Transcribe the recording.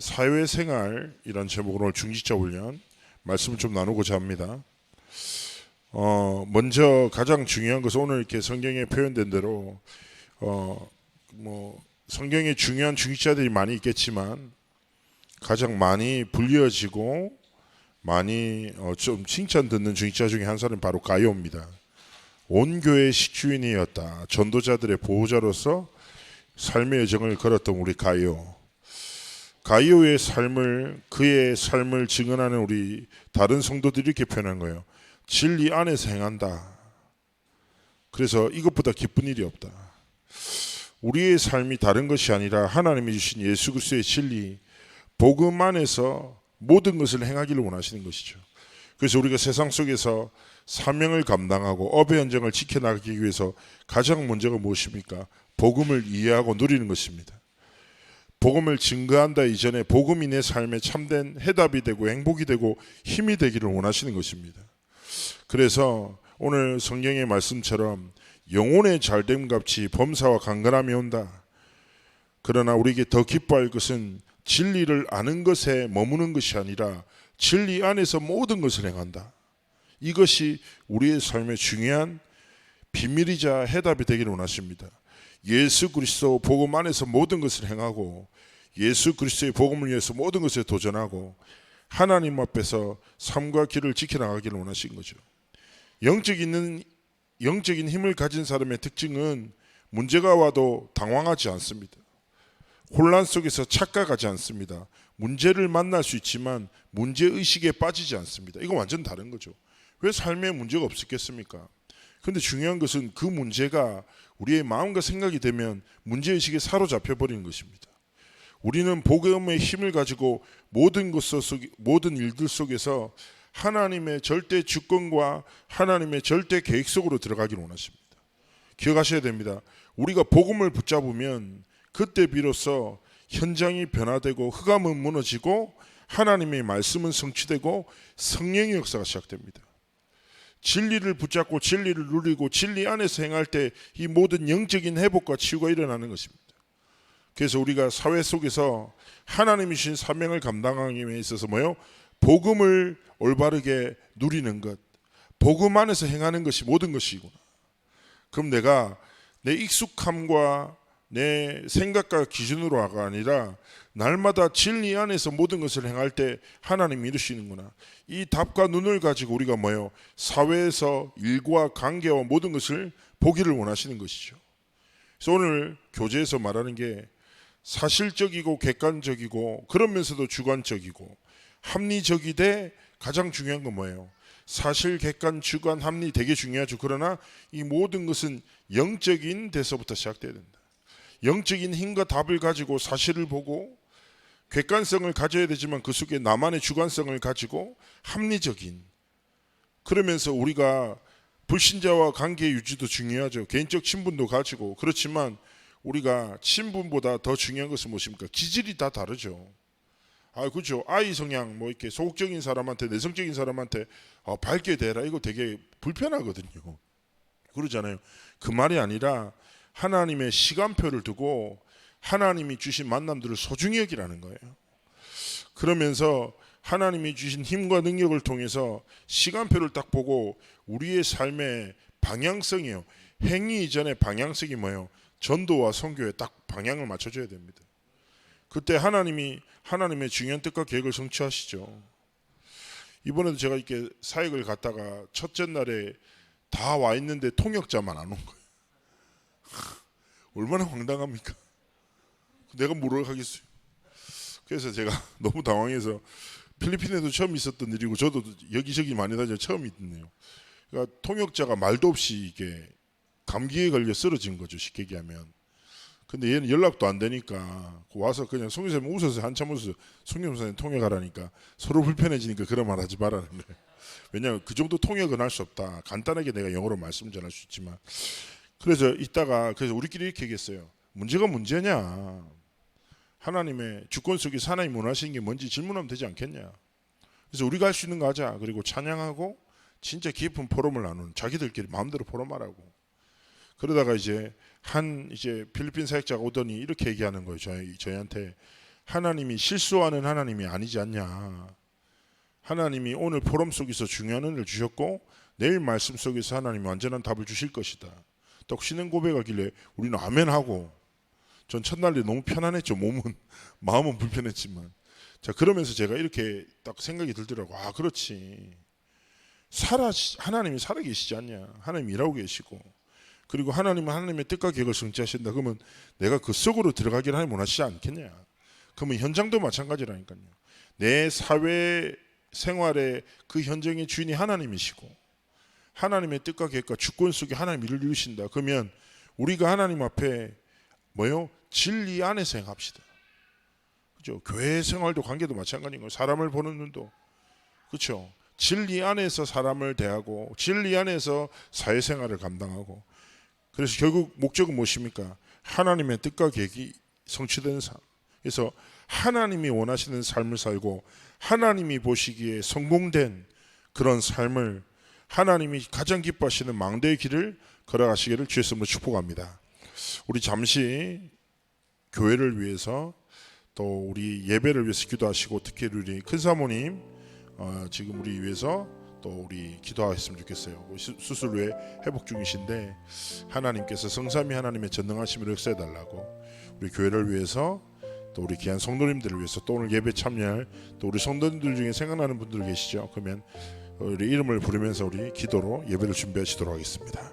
사회생활이란 제목으로 오늘 중직자 훈련 말씀을 좀 나누고자 합니다. 먼저 가장 중요한 것은 오늘 이렇게 성경에 표현된 대로 성경에 중요한 중직자들이 많이 있겠지만 가장 많이 불려지고 많이 좀 칭찬 듣는 중직자 중에 한 사람이 바로 가이오입니다. 온 교회의 식주인이었다. 전도자들의 보호자로서 삶의 여정을 걸었던 우리 가이오의 삶을, 그의 삶을 증언하는 우리 다른 성도들이 이렇게 표현한 거예요. 진리 안에서 행한다. 그래서 이것보다 기쁜 일이 없다. 우리의 삶이 다른 것이 아니라 하나님이 주신 예수 그리스도의 진리, 복음 안에서 모든 것을 행하기를 원하시는 것이죠. 그래서 우리가 세상 속에서 사명을 감당하고 업의 현장을 지켜나가기 위해서 가장 먼저가 무엇입니까? 복음을 이해하고 누리는 것입니다. 복음을 증거한다 이전에 복음이 내 삶에 참된 해답이 되고 행복이 되고 힘이 되기를 원하시는 것입니다. 그래서 오늘 성경의 말씀처럼 영혼의 잘됨같이 범사와 강건함이 온다. 그러나 우리에게 더 기뻐할 것은 진리를 아는 것에 머무는 것이 아니라 진리 안에서 모든 것을 행한다. 이것이 우리의 삶의 중요한 비밀이자 해답이 되기를 원하십니다. 예수 그리스도 복음 안에서 모든 것을 행하고 예수 그리스도의 복음을 위해서 모든 것에 도전하고 하나님 앞에서 삶과 길을 지켜나가기를 원하신 거죠. 영적인 힘을 가진 사람의 특징은 문제가 와도 당황하지 않습니다. 혼란 속에서 착각하지 않습니다. 문제를 만날 수 있지만 문제의식에 빠지지 않습니다. 이거 완전 다른 거죠. 왜 삶에 문제가 없었겠습니까? 그런데 중요한 것은 그 문제가 우리의 마음과 생각이 되면 문제의식에 사로잡혀 버리는 것입니다. 우리는 복음의 힘을 가지고 모든 일들 속에서 하나님의 절대 주권과 하나님의 절대 계획 속으로 들어가기를 원하십니다. 기억하셔야 됩니다. 우리가 복음을 붙잡으면 그때 비로소 현장이 변화되고 흑암은 무너지고 하나님의 말씀은 성취되고 성령의 역사가 시작됩니다. 진리를 붙잡고 진리를 누리고 진리 안에서 행할 때 이 모든 영적인 회복과 치유가 일어나는 것입니다. 그래서 우리가 사회 속에서 하나님이 주신 사명을 감당하기 위해 있어서 복음을 올바르게 누리는 것, 복음 안에서 행하는 것이 모든 것이구나. 그럼 내가 내 익숙함과 내 생각과 기준으로가 아니라 날마다 진리 안에서 모든 것을 행할 때 하나님이 이루시는구나. 이 답과 눈을 가지고 우리가 사회에서 일과 관계와 모든 것을 보기를 원하시는 것이죠. 그래서 오늘 교재에서 말하는 게 사실적이고 객관적이고 그러면서도 주관적이고 합리적이되 가장 중요한 건 뭐예요? 사실, 객관, 주관, 합리 되게 중요하죠. 그러나 이 모든 것은 영적인 데서부터 시작돼야 된다. 영적인 힘과 답을 가지고 사실을 보고 객관성을 가져야 되지만 그 속에 나만의 주관성을 가지고 합리적인, 그러면서 우리가 불신자와 관계 유지도 중요하죠. 개인적 친분도 가지고. 그렇지만 우리가 친분보다 더 중요한 것은 무엇입니까? 기질이 다 다르죠. 그렇죠. 아이 성향 이렇게 소극적인 사람한테 내성적인 사람한테 밝게 대라, 이거 되게 불편하거든요. 그러잖아요. 그 말이 아니라 하나님의 시간표를 두고 하나님이 주신 만남들을 소중히 여기라는 거예요. 그러면서 하나님이 주신 힘과 능력을 통해서 시간표를 딱 보고 우리의 삶의 방향성이요. 행위 이전에 방향성이 전도와 선교에 딱 방향을 맞춰줘야 됩니다. 그때 하나님의 중요한 뜻과 계획을 성취하시죠. 이번에도 제가 이렇게 사역을 갔다가 첫째 날에 다 와 있는데 통역자만 안 온 거예요. 얼마나 황당합니까? 내가 뭐를 하겠어요. 그래서 제가 너무 당황해서, 필리핀에도 처음 있었던 일이고 저도 여기저기 많이 다녀 처음 있네요. 그러니까 통역자가 말도 없이 이게 감기에 걸려 쓰러진 거죠, 쉽게 얘기하면. 근데 얘는 연락도 안 되니까 와서 그냥 송교사님 웃어서 한참 웃어서 송교사님 통역하라니까 서로 불편해지니까 그런 말 하지 말라는 거예요. 왜냐하면 그 정도 통역은 할 수 없다. 간단하게 내가 영어로 말씀 전할 수 있지만. 그래서 우리끼리 이렇게 얘기했어요. 문제가 문제냐? 하나님의 주권 속에서 하나님 원하시는 게 뭔지 질문하면 되지 않겠냐? 그래서 우리가 할 수 있는 거 하자. 그리고 찬양하고 진짜 깊은 포럼을 나누는, 자기들끼리 마음대로 포럼하라고. 그러다가 이제 필리핀 사역자가 오더니 이렇게 얘기하는 거예요. 저희한테 하나님이 실수하는 하나님이 아니지 않냐. 하나님이 오늘 포럼 속에서 중요한 은혜를 주셨고 내일 말씀 속에서 하나님이 완전한 답을 주실 것이다. 딱 신앙 고백하길래 우리는 아멘하고, 전 첫날에 너무 편안했죠. 몸은 마음은 불편했지만. 자, 그러면서 제가 이렇게 딱 생각이 들더라고. 아, 그렇지. 하나님이 살아계시지 않냐. 하나님 일하고 계시고, 그리고 하나님은 하나님의 뜻과 계획을 성취하신다. 그러면 내가 그 속으로 들어가기를 하나님 원하시지 않겠냐. 그러면 현장도 마찬가지라니까요. 내 사회 생활의 그 현장의 주인이 하나님이시고 하나님의 뜻과 계획과 주권 속에 하나님 일을 이루신다. 그러면 우리가 하나님 앞에 뭐요? 진리 안에서 행합시다. 그죠? 교회 생활도 관계도 마찬가지인 거예요. 사람을 보는 눈도, 그렇죠? 진리 안에서 사람을 대하고 진리 안에서 사회생활을 감당하고, 그래서 결국 목적은 무엇입니까? 하나님의 뜻과 계획이 성취되는 삶. 그래서 하나님이 원하시는 삶을 살고 하나님이 보시기에 성공된 그런 삶을 하나님이 가장 기뻐하시는 망대의 길을 걸어가시기를 주의 이름으로 축복합니다. 우리 잠시 교회를 위해서 또 우리 예배를 위해서 기도하시고, 특히 우리 큰 사모님 지금 우리 위해서 또 우리 기도하셨으면 좋겠어요. 수술 후에 회복 중이신데 하나님께서 성삼위 하나님의 전능하심을 역사해 달라고, 우리 교회를 위해서 또 우리 귀한 성도님들을 위해서, 또 오늘 예배 참여할 또 우리 성도님들 중에 생각나는 분들 계시죠? 그러면 우리 이름을 부르면서 우리 기도로 예배를 준비하시도록 하겠습니다.